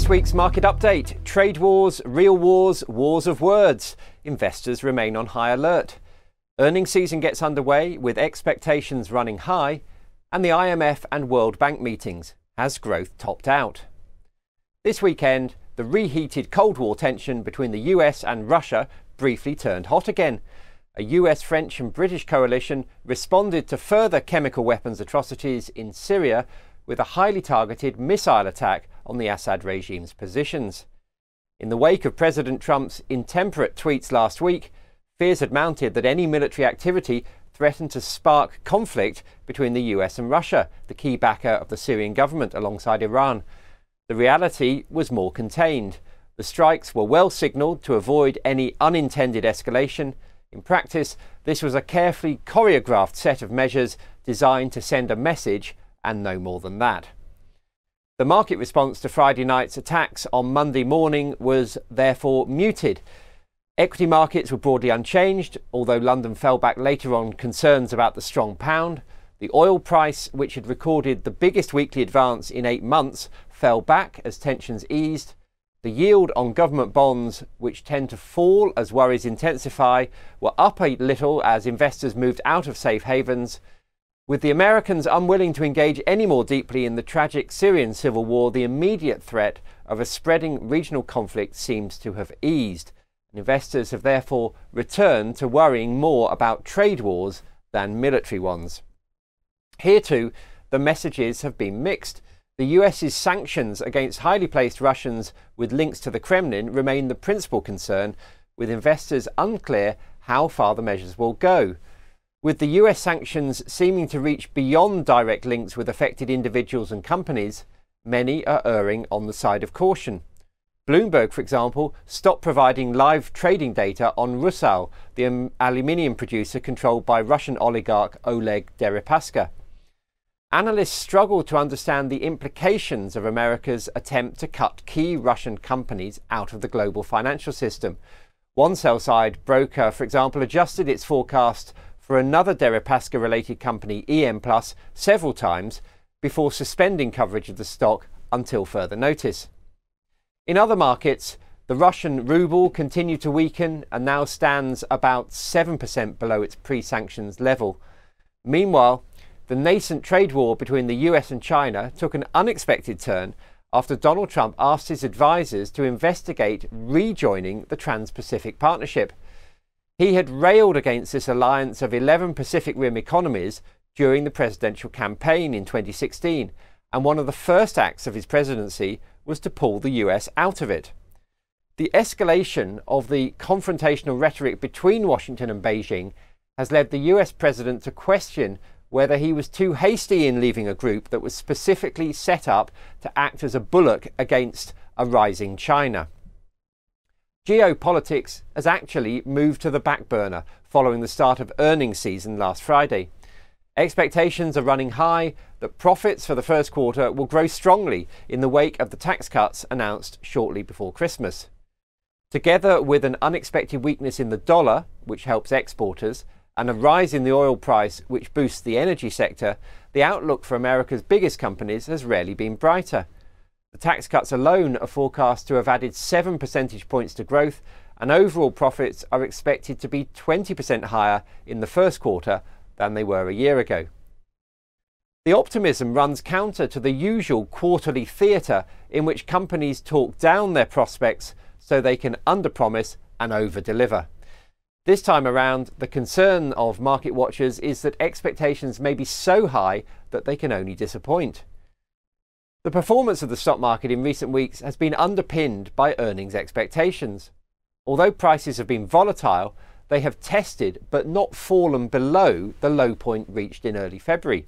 this week's market update: trade wars, real wars, wars of words. Investors remain on high alert. Earnings season gets underway with expectations running high, and the IMF and World Bank meetings. Has growth topped out? This weekend, the reheated Cold War tension between the US and Russia briefly turned hot again. A US, French and British coalition responded to further chemical weapons atrocities in Syria with a highly targeted missile attack on the Assad regime's positions. In the wake of President Trump's intemperate tweets last week, fears had mounted that any military activity threatened to spark conflict between the US and Russia, the key backer of the Syrian government alongside Iran. The reality was more contained. The strikes were well signalled to avoid any unintended escalation. In practice, this was a carefully choreographed set of measures designed to send a message, and no more than that. The market response to Friday night's attacks on Monday morning was therefore muted. Equity markets were broadly unchanged, although London fell back later on concerns about the strong pound. The oil price, which had recorded the biggest weekly advance in 8 months, fell back as tensions eased. The yield on government bonds, which tend to fall as worries intensify, were up a little as investors moved out of safe havens. With the Americans unwilling to engage any more deeply in the tragic Syrian civil war, the immediate threat of a spreading regional conflict seems to have eased. Investors have therefore returned to worrying more about trade wars than military ones. Here too, the messages have been mixed. The US's sanctions against highly placed Russians with links to the Kremlin remain the principal concern, with investors unclear how far the measures will go. With the US sanctions seeming to reach beyond direct links with affected individuals and companies, many are erring on the side of caution. Bloomberg, for example, stopped providing live trading data on Rusal, the aluminium producer controlled by Russian oligarch Oleg Deripaska. Analysts struggle to understand the implications of America's attempt to cut key Russian companies out of the global financial system. One sell-side broker, for example, adjusted its forecast for another Deripaska-related company, EM Plus, several times before suspending coverage of the stock until further notice. In other markets, the Russian ruble continued to weaken and now stands about 7% below its pre-sanctions level. Meanwhile, the nascent trade war between the US and China took an unexpected turn after Donald Trump asked his advisors to investigate rejoining the Trans-Pacific Partnership. He had railed against this alliance of 11 Pacific Rim economies during the presidential campaign in 2016, and one of the first acts of his presidency was to pull the US out of it. The escalation of the confrontational rhetoric between Washington and Beijing has led the US president to question whether he was too hasty in leaving a group that was specifically set up to act as a bulwark against a rising China. Geopolitics has actually moved to the back burner following the start of earnings season last Friday. Expectations are running high that profits for the first quarter will grow strongly in the wake of the tax cuts announced shortly before Christmas. Together with an unexpected weakness in the dollar, which helps exporters, and a rise in the oil price, which boosts the energy sector, the outlook for America's biggest companies has rarely been brighter. The tax cuts alone are forecast to have added 7 percentage points to growth, and overall profits are expected to be 20% higher in the first quarter than they were a year ago. The optimism runs counter to the usual quarterly theatre in which companies talk down their prospects so they can underpromise and overdeliver. This time around, the concern of market watchers is that expectations may be so high that they can only disappoint. The performance of the stock market in recent weeks has been underpinned by earnings expectations. Although prices have been volatile, they have tested but not fallen below the low point reached in early February.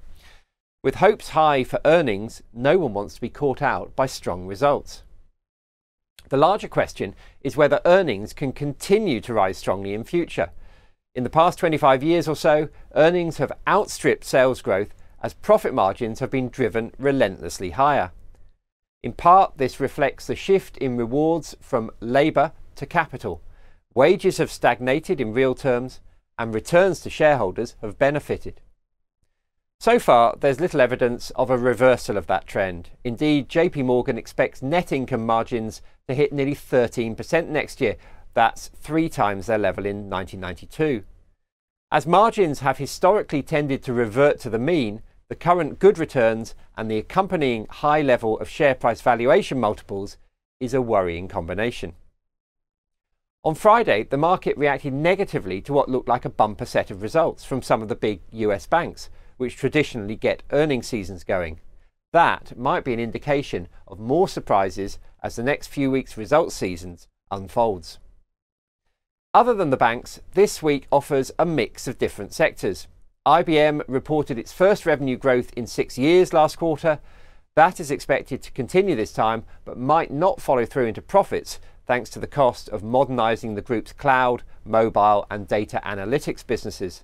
With hopes high for earnings, no one wants to be caught out by strong results. The larger question is whether earnings can continue to rise strongly in future. In the past 25 years or so, earnings have outstripped sales growth as profit margins have been driven relentlessly higher. In part, this reflects the shift in rewards from labour to capital. Wages have stagnated in real terms, and returns to shareholders have benefited. So far, there's little evidence of a reversal of that trend. Indeed, JP Morgan expects net income margins to hit nearly 13% next year. That's 3 times their level in 1992. As margins have historically tended to revert to the mean, the current good returns and the accompanying high level of share price valuation multiples is a worrying combination. On Friday, the market reacted negatively to what looked like a bumper set of results from some of the big US banks, which traditionally get earnings seasons going. That might be an indication of more surprises as the next few weeks' results seasons unfolds. Other than the banks, this week offers a mix of different sectors. IBM reported its first revenue growth in 6 years last quarter. That is expected to continue this time, but might not follow through into profits thanks to the cost of modernising the group's cloud, mobile and data analytics businesses.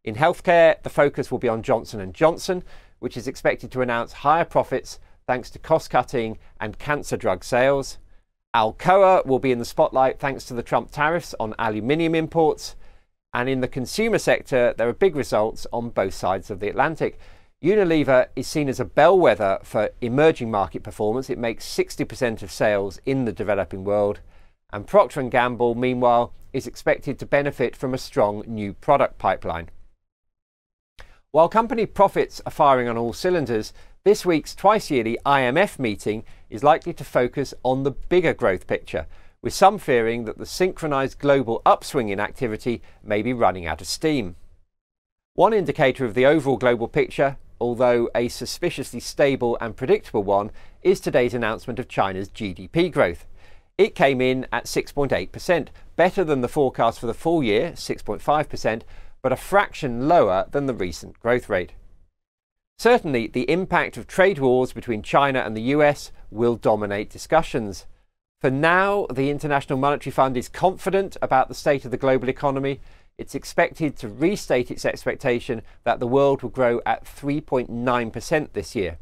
In healthcare, the focus will be on Johnson & Johnson, which is expected to announce higher profits thanks to cost-cutting and cancer drug sales. Alcoa will be in the spotlight thanks to the Trump tariffs on aluminium imports. And in the consumer sector, there are big results on both sides of the Atlantic. Unilever is seen as a bellwether for emerging market performance. It makes 60% of sales in the developing world. And Procter & Gamble, meanwhile, is expected to benefit from a strong new product pipeline. While company profits are firing on all cylinders, this week's twice-yearly IMF meeting is likely to focus on the bigger growth picture, with some fearing that the synchronised global upswing in activity may be running out of steam. One indicator of the overall global picture, although a suspiciously stable and predictable one, is today's announcement of China's GDP growth. It came in at 6.8%, better than the forecast for the full year, 6.5%, but a fraction lower than the recent growth rate. Certainly, the impact of trade wars between China and the US will dominate discussions. For now, the International Monetary Fund is confident about the state of the global economy. It's expected to restate its expectation that the world will grow at 3.9% this year.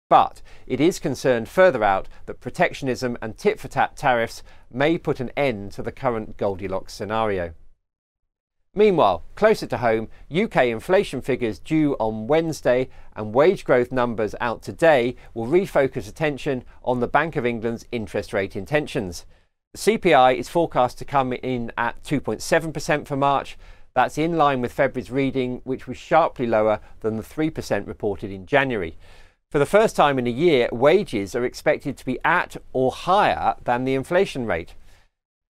But it is concerned further out that protectionism and tit-for-tat tariffs may put an end to the current Goldilocks scenario. Meanwhile, closer to home, UK inflation figures due on Wednesday and wage growth numbers out today will refocus attention on the Bank of England's interest rate intentions. The CPI is forecast to come in at 2.7% for March. That's in line with February's reading, which was sharply lower than the 3% reported in January. For the first time in a year, wages are expected to be at or higher than the inflation rate.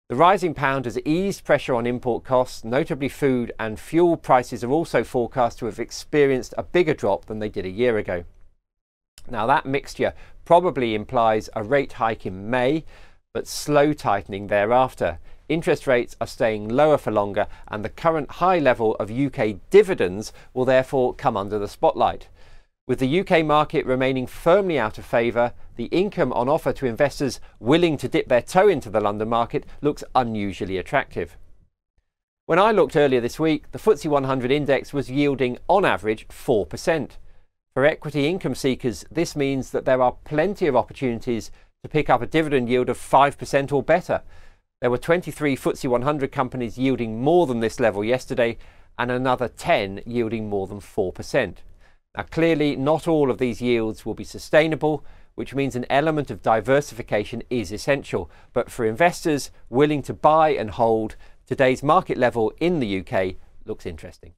The rising pound has eased pressure on import costs, notably food and fuel prices are also forecast to have experienced a bigger drop than they did a year ago. Now that mixture probably implies a rate hike in May, but slow tightening thereafter. Interest rates are staying lower for longer and the current high level of UK dividends will therefore come under the spotlight. With the UK market remaining firmly out of favour, the income on offer to investors willing to dip their toe into the London market looks unusually attractive. When I looked earlier this week, the FTSE 100 index was yielding on average 4%. For equity income seekers, this means that there are plenty of opportunities to pick up a dividend yield of 5% or better. There were 23 FTSE 100 companies yielding more than this level yesterday and another 10 yielding more than 4%. Now, clearly, not all of these yields will be sustainable, which means an element of diversification is essential. But for investors willing to buy and hold, today's market level in the UK looks interesting.